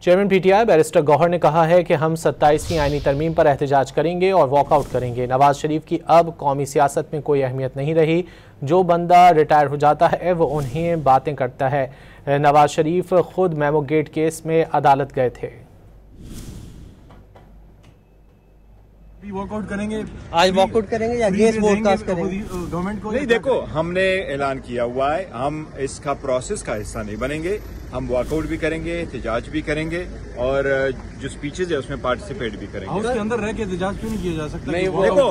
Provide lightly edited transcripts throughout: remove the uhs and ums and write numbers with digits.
Chairman PTI barrister Gauhar ने कहा है कि हम 27वीं आईनी तरमीम पर एहतजाज करेंगे और वॉकआउट करेंगे। नवाज शरीफ की अब कौमी सियासत में कोई अहमियत नहीं रही। जो बंदा रिटायर हो जाता है वो उन्हें बातें करता है। नवाज शरीफ खुद मेमो गेट केस में अदालत गए थे। वॉकआउट करेंगे, आज वॉकआउट करेंगे या अगेंस्ट ब्रॉडकास्ट करेंगे गवर्नमेंट को? नहीं, देखो, हमने ऐलान किया हुआ है, हम इसका प्रोसेस का हिस्सा नहीं बनेंगे। हम वॉकआउट भी करेंगे, एहतजाज भी करेंगे और जो स्पीचेज है उसमें पार्टिसिपेट भी करेंगे। हाउस के अंदर रह के एहतजाज क्यों नहीं किया जा सकता? नहीं, देखो,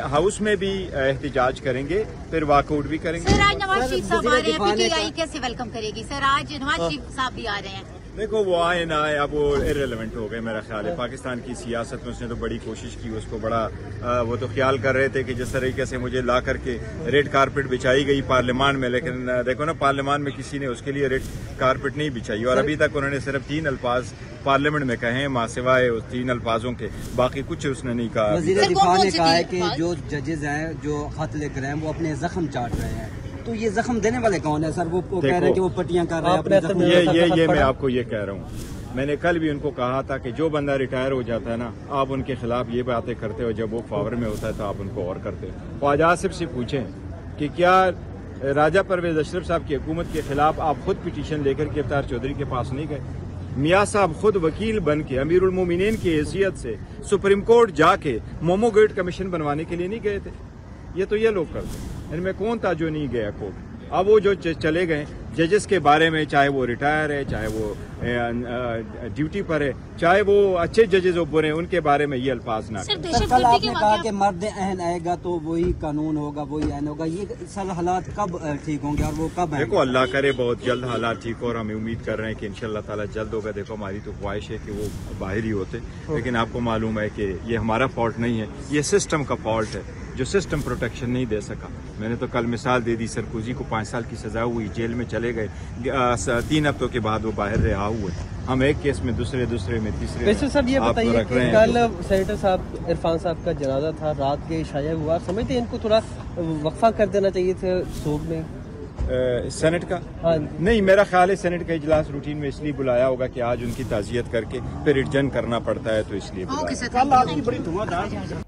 हाउस में भी एहतजाज करेंगे, फिर वॉकआउट भी करेंगे। सर, आज नवाज शरीफ साहब आ रहे हैं, पीटीआई कैसे वेलकम करेगी? सर, आज नवाज शरीफ साहब भी आ रहे हैं। देखो, वो आए ना आए, अब वो इररिलेवेंट हो गए मेरा ख्याल है। पाकिस्तान की सियासत में उसने तो बड़ी कोशिश की, उसको बड़ा वो तो ख्याल कर रहे थे कि जिस तरीके से मुझे ला करके रेड कारपेट बिछाई गई पार्लियामान में, लेकिन देखो ना, पार्लियामान में किसी ने उसके लिए रेड कारपेट नहीं बिछाई और अभी तक उन्होंने सिर्फ 3 अल्फाज पार्लियामेंट में कहे हैं, सिवाय उस 3 अल्फाजों के बाकी कुछ उसने नहीं कहा। वज़ीर दिफा ने कहा है कि जो जजेज हैं, जो खत लिख रहे हैं, वो अपने जख्म चाट रहे हैं। तो ये जख्म देने वाले कौन है सर? वो कह रहे हैं कि वो पट्टियां कर रहे हैं। ये मैं आपको ये कह रहा हूँ। मैंने कल भी उनको कहा था कि जो बंदा रिटायर हो जाता है ना, आप उनके खिलाफ ये बातें करते हो, जब वो पावर में होता है तो आप उनको और करते हो। ख्वाजा आसिफ से पूछें कि क्या राजा परवेज अशरफ साहब की हुकूमत के खिलाफ आप खुद पिटीशन लेकर के अफ्तार चौधरी के पास नहीं गए? मियाँ साहब खुद वकील बन के अमीरुल मोमिनीन की हैसियत से सुप्रीम कोर्ट जाके मेमो गेट कमीशन बनवाने के लिए नहीं गए थे? ये तो ये लोग करते हैं। इनमें कौन था जो नहीं गया कोर्ट? अब वो जो चले गए जजेस के बारे में, चाहे वो रिटायर है, चाहे वो ड्यूटी पर है, चाहे वो अच्छे जजेस वो बुरे हैं, उनके बारे में ये अल्फाज ना करें। कल आपने कहा कि मर्द अहन आएगा तो वही कानून होगा, वही आइन होगा। ये सर हालात कब ठीक होंगे और वो कब? देखो, अल्लाह करे बहुत जल्द हालात ठीक हो और हम उम्मीद कर रहे हैं कि इंशाअल्लाह ताला जल्द होगा। देखो, हमारी तो ख्वाहिश है कि वो बाहर ही होते, लेकिन आपको मालूम है कि ये हमारा फॉल्ट नहीं है, ये सिस्टम का फॉल्ट है, जो सिस्टम प्रोटेक्शन नहीं दे सका। मैंने तो कल मिसाल दे दी, सरकोजी को 5 साल की सजा हुई, जेल में चले गए, 3 हफ्तों के बाद वो बाहर रिहा हुए। हम एक केस में दूसरे में तीसरे। वैसे सर ये बताइए कि कल सेनेटर साहब इरफान साहब का जनाजा था, रात के शाया हुआ, समझते हैं इनको थोड़ा वक्फा कर देना चाहिए था सोग में सेनेट का? हाँ। नहीं, मेरा ख्याल है सेनेट का इजलास रूटीन में इसलिए बुलाया होगा कि आज उनकी ताज़ियत करके फिर एडजर्न करना पड़ता है, तो इसलिए बुलाया।